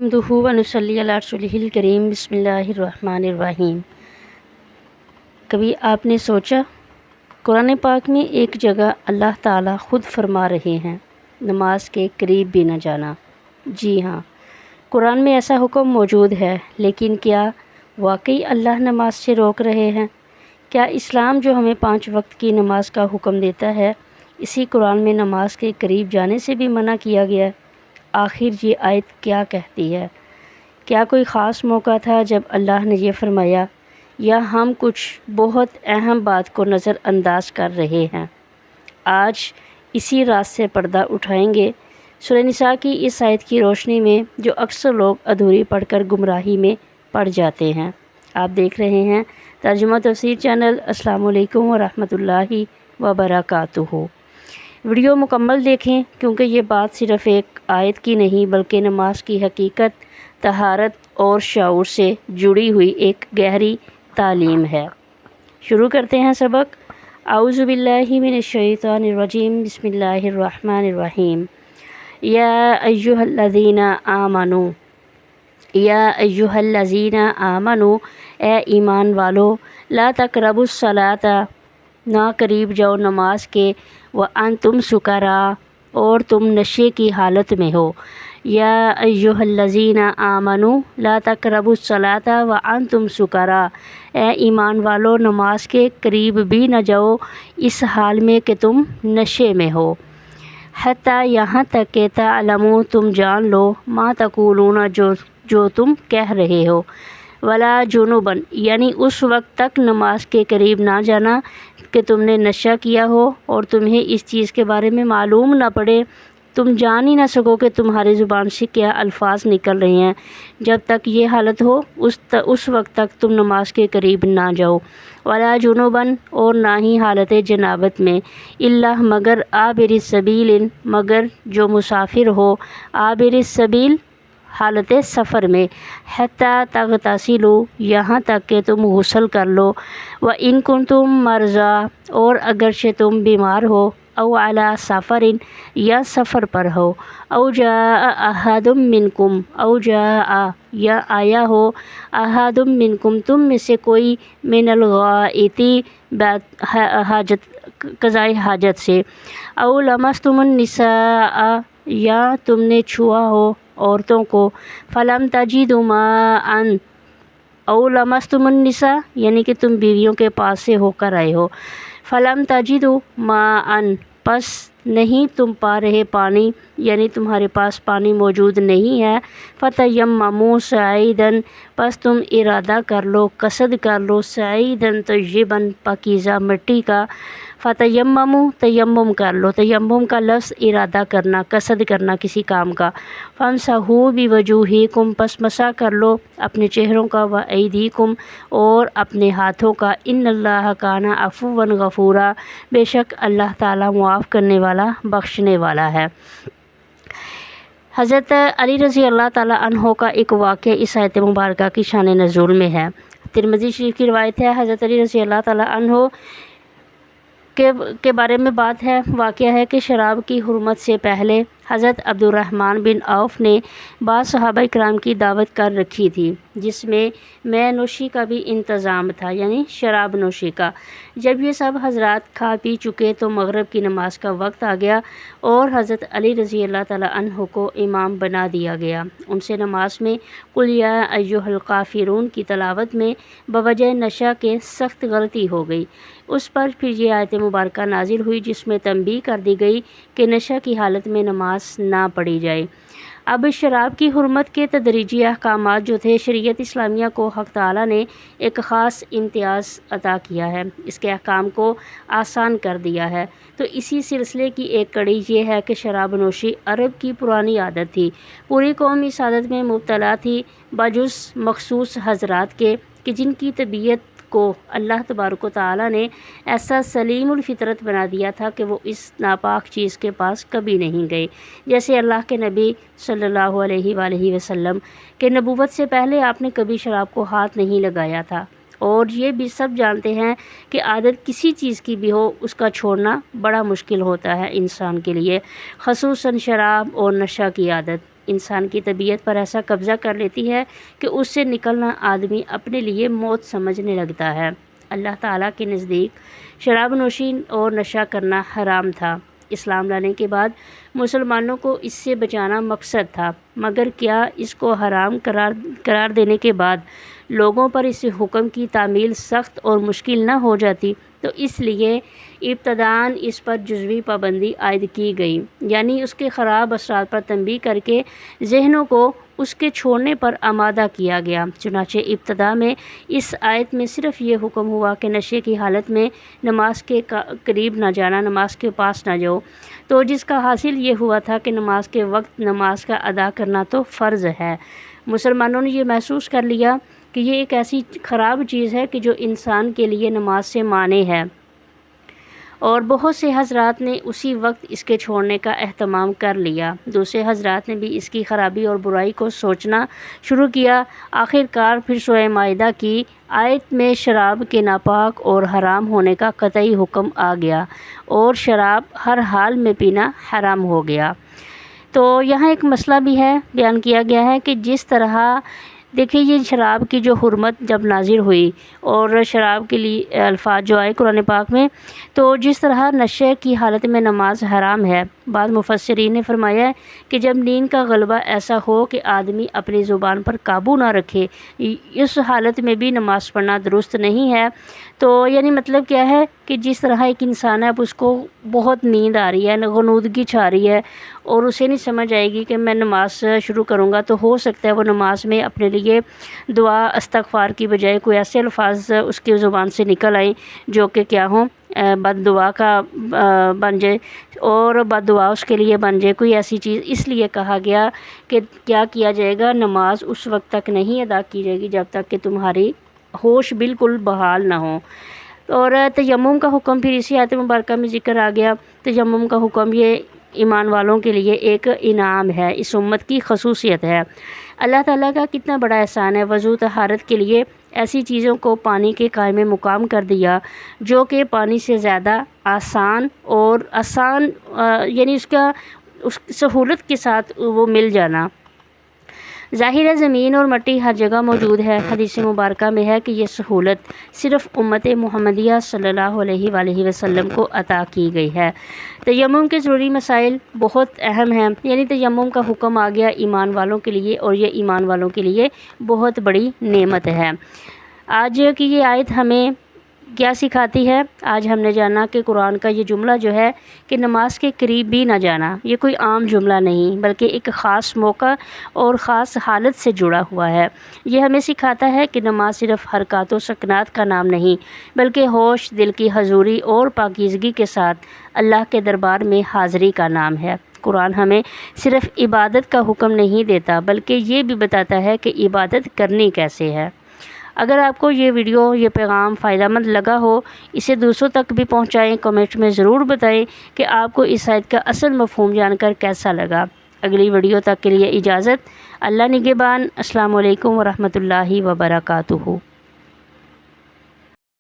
نحمدہ و نصلی علی رسولہ الکریم بسم اللہ الرحمن الرحیم۔ کبھی آپ نے سوچا قرآن پاک میں ایک جگہ اللہ تعالیٰ خود فرما رہے ہیں نماز کے قریب بھی نہ جانا۔ جی ہاں، قرآن میں ایسا حکم موجود ہے، لیکن کیا واقعی اللہ نماز سے روک رہے ہیں؟ کیا اسلام جو ہمیں 5 وقت کی نماز کا حکم دیتا ہے، اسی قرآن میں نماز کے قریب جانے سے بھی منع کیا گیا ہے؟ آخر یہ آیت کیا کہتی ہے؟ کیا کوئی خاص موقع تھا جب اللہ نے یہ فرمایا، یا ہم کچھ بہت اہم بات کو نظر انداز کر رہے ہیں؟ آج اسی راز سے پردہ اٹھائیں گے سورہ نساء کی اس آیت کی روشنی میں، جو اکثر لوگ ادھوری پڑھ کر گمراہی میں پڑ جاتے ہیں۔ آپ دیکھ رہے ہیں ترجمہ تفسیر چینل۔ السلام علیکم ورحمۃ اللہ وبرکاتہ۔ ویڈیو مکمل دیکھیں، کیونکہ یہ بات صرف ایک آیت کی نہیں بلکہ نماز کی حقیقت، طہارت اور شعور سے جڑی ہوئی ایک گہری تعلیم ہے۔ شروع کرتے ہیں سبق۔ اعوذ باللہ من الشیطان الرجیم، بسم اللہ الرحمن الرحیم۔ یا ایہا الذین آمنوا، یا ایہا الذین آمنوا، اے ایمان والو، لا تقربوا الصلاۃ، نہ قریب جاؤ نماز کے، وانتم سکریٰ، اور تم نشے کی حالت میں ہو۔ یا ایہا الذین آمنوا لا تقربوا الصلاۃ وانتم سکریٰ، اے ایمان والو نماز کے قریب بھی نہ جاؤ اس حال میں کہ تم نشے میں ہو۔ حتیٰ یہاں تک کہ تعلموا، تم جان لو، ما تقولون، جو تم کہہ رہے ہو۔ ولا جنبا، یعنی اس وقت تک نماز کے قریب نہ جانا کہ تم نے نشہ کیا ہو اور تمہیں اس چیز کے بارے میں معلوم نہ پڑے، تم جان ہی نہ سکو کہ تمہاری زبان سے کیا الفاظ نکل رہے ہیں۔ جب تک یہ حالت ہو اس وقت تک تم نماز کے قریب نہ جاؤ۔ ولا جنبا، اور نہ ہی حالت جنابت میں، الا، مگر عابر السبیل، مگر جو مسافر ہو، عابر السبیل حالت سفر میں، حتیٰ تغتسلوا، یہاں تک کہ تم غسل کر لو، وَإِن كُنتُم مَرْضَىٰ، اور اگرچہ تم بیمار ہو، او علی سفر، یا سفر پر ہو، او جاء احد منکم، او جاء، یا آیا ہو، احد منکم، تم میں سے کوئی، من الغائط، قضائے حاجت سے، او لمستم النساء، یا تم نے چھوا ہو عورتوں کو، فلم تجدوا ماء، او لمستم النساء، یعنی کہ تم بیویوں کے پاس سے ہو کر آئے ہو، فلم تجدوا ماء، پس نہیں تم پا رہے پانی، یعنی تمہارے پاس پانی موجود نہیں ہے، فتیمموا صعیدا، پس تم ارادہ کر لو، قصد کر لو، صعیدا طیبا، پاکیزہ مٹی کا، فتیمموا، تیمم کر لو، تیمم کا لفظ ارادہ کرنا، قصد کرنا کسی کام کا، فامسحوا بوجوہکم، پس مسح کر لو اپنے چہروں کا، وایدیکم، اور اپنے ہاتھوں کا، ان اللہ کان عفوا غفورا، بے شک اللہ تعالیٰ معاف کرنے والا، بخشنے والا ہے۔ حضرت علی رضی اللہ تعالیٰ عنہ کا ایک واقعہ اس آیت مبارکہ کی شان نزول میں ہے۔ ترمذی شریف کی روایت ہے، حضرت علی رضی اللہ تعالیٰ عنہ کے بارے میں بات ہے، واقعہ ہے کہ شراب کی حرمت سے پہلے حضرت عبد الرحمن بن عوف نے بعض صحابہ کرام کی دعوت کر رکھی تھی، جس میں مے نوشی کا بھی انتظام تھا، یعنی شراب نوشی کا۔ جب یہ سب حضرات کھا پی چکے تو مغرب کی نماز کا وقت آ گیا اور حضرت علی رضی اللہ تعالیٰ عنہ کو امام بنا دیا گیا۔ ان سے نماز میں قل یا ایھا الکافرون کی تلاوت میں بوجہ نشہ کے سخت غلطی ہو گئی۔ اس پر پھر یہ آیت مبارکہ نازل ہوئی جس میں تنبیہ کر دی گئی کہ نشہ کی حالت میں نماز نہ پڑھی جائے۔ اب شراب کی حرمت کے تدریجی احکامات جو تھے، شریعت اسلامیہ کو حق تعالیٰ نے ایک خاص امتیاز عطا کیا ہے، اس کے احکام کو آسان کر دیا ہے۔ تو اسی سلسلے کی ایک کڑی یہ ہے کہ شراب نوشی عرب کی پرانی عادت تھی، پوری قوم اس عادت میں مبتلا تھی، بجز مخصوص حضرات کے کہ جن کی طبیعت کو اللہ تبارک و تعالیٰ نے ایسا سلیم الفطرت بنا دیا تھا کہ وہ اس ناپاک چیز کے پاس کبھی نہیں گئے۔ جیسے اللہ کے نبی صلی اللہ علیہ وآلہ وسلم کے نبوت سے پہلے آپ نے کبھی شراب کو ہاتھ نہیں لگایا تھا، اور یہ بھی سب جانتے ہیں کہ عادت کسی چیز کی بھی ہو، اس کا چھوڑنا بڑا مشکل ہوتا ہے انسان کے لیے، خصوصاً شراب اور نشہ کی عادت۔ انسان کی طبیعت پر ایسا قبضہ کر لیتی ہے کہ اس سے نکلنا آدمی اپنے لیے موت سمجھنے لگتا ہے۔ اللہ تعالیٰ کے نزدیک شراب نوشی اور نشہ کرنا حرام تھا۔ اسلام لانے کے بعد مسلمانوں کو اس سے بچانا مقصد تھا، مگر کیا اس کو حرام قرار دینے کے بعد لوگوں پر اس حکم کی تعمیل سخت اور مشکل نہ ہو جاتی؟ تو اس لیے ابتداً اس پر جزوی پابندی عائد کی گئی، یعنی اس کے خراب اثرات پر تنبیہ کر کے ذہنوں کو اس کے چھوڑنے پر آمادہ کیا گیا۔ چنانچہ ابتدا میں اس آیت میں صرف یہ حکم ہوا کہ نشے کی حالت میں نماز کے قریب نہ جانا، نماز کے پاس نہ جاؤ، تو جس کا حاصل یہ ہوا تھا کہ نماز کے وقت نماز کا ادا کرنا تو فرض ہے۔ مسلمانوں نے یہ محسوس کر لیا کہ یہ ایک ایسی خراب چیز ہے کہ جو انسان کے لیے نماز سے مانع ہے، اور بہت سے حضرات نے اسی وقت اس کے چھوڑنے کا اہتمام کر لیا۔ دوسرے حضرات نے بھی اس کی خرابی اور برائی کو سوچنا شروع کیا۔ آخر کار پھر سورہ مائدہ کی آیت میں شراب کے ناپاک اور حرام ہونے کا قطعی حکم آ گیا، اور شراب ہر حال میں پینا حرام ہو گیا۔ تو یہاں ایک مسئلہ بھی ہے، بیان کیا گیا ہے کہ جس طرح دیکھیں یہ شراب کی جو حرمت جب نازل ہوئی اور شراب کے لیے الفاظ جو آئے قرآن پاک میں، تو جس طرح نشے کی حالت میں نماز حرام ہے، بعض مفسرین نے فرمایا ہے کہ جب نیند کا غلبہ ایسا ہو کہ آدمی اپنی زبان پر قابو نہ رکھے، اس حالت میں بھی نماز پڑھنا درست نہیں ہے۔ تو یعنی مطلب کیا ہے کہ جس طرح ایک انسان ہے اب اس کو بہت نیند آ رہی ہے، غنودگی چھا رہی ہے، اور اسے نہیں سمجھ آئے گی کہ میں نماز شروع کروں گا، تو ہو سکتا ہے وہ نماز میں اپنے لیے دعا استغفار کی بجائے کوئی ایسے الفاظ اس کی زبان سے نکل آئیں جو کہ کیا ہوں بد دعا کا بن جائے، اور بد دعا اس کے لیے بن جائے کوئی ایسی چیز۔ اس لیے کہا گیا کہ کیا کیا جائے گا، نماز اس وقت تک نہیں ادا کی جائے گی جب تک کہ تمہاری ہوش بالکل بحال نہ ہو۔ اور تیمم کا حکم پھر اسی آیت مبارکہ میں ذکر آ گیا۔ تیمم کا حکم یہ ایمان والوں کے لیے ایک انعام ہے، اس امت کی خصوصیت ہے۔ اللہ تعالیٰ کا کتنا بڑا احسان ہے، وضو طہارت کے لیے ایسی چیزوں کو پانی کے قائم مقام کر دیا جو کہ پانی سے زیادہ آسان یعنی اس سہولت کے ساتھ وہ مل جانا۔ ظاہر ہے زمین اور مٹی ہر جگہ موجود ہے، حدیث مبارکہ میں ہے کہ یہ سہولت صرف امت محمدیہ صلی اللہ علیہ وآلہ وسلم کو عطا کی گئی ہے۔ تیمم کے ضروری مسائل بہت اہم ہیں، یعنی تیمم کا حکم آ گیا ایمان والوں کے لیے، اور یہ ایمان والوں کے لیے بہت بڑی نعمت ہے۔ آج کی یہ آیت ہمیں کیا سکھاتی ہے؟ آج ہم نے جانا کہ قرآن کا یہ جملہ جو ہے کہ نماز کے قریب بھی نہ جانا، یہ کوئی عام جملہ نہیں بلکہ ایک خاص موقع اور خاص حالت سے جڑا ہوا ہے۔ یہ ہمیں سکھاتا ہے کہ نماز صرف حرکات و سکنات کا نام نہیں بلکہ ہوش، دل کی حضوری اور پاکیزگی کے ساتھ اللہ کے دربار میں حاضری کا نام ہے۔ قرآن ہمیں صرف عبادت کا حکم نہیں دیتا بلکہ یہ بھی بتاتا ہے کہ عبادت کرنی کیسے ہے۔ اگر آپ کو یہ ویڈیو، یہ پیغام فائدہ مند لگا ہو، اسے دوسروں تک بھی پہنچائیں، کمنٹ میں ضرور بتائیں کہ آپ کو اس آیت کا اصل مفہوم جان کر کیسا لگا۔ اگلی ویڈیو تک کے لیے اجازت، اللہ نگہبان۔ السلام علیکم ورحمۃ اللہ وبرکاتہ۔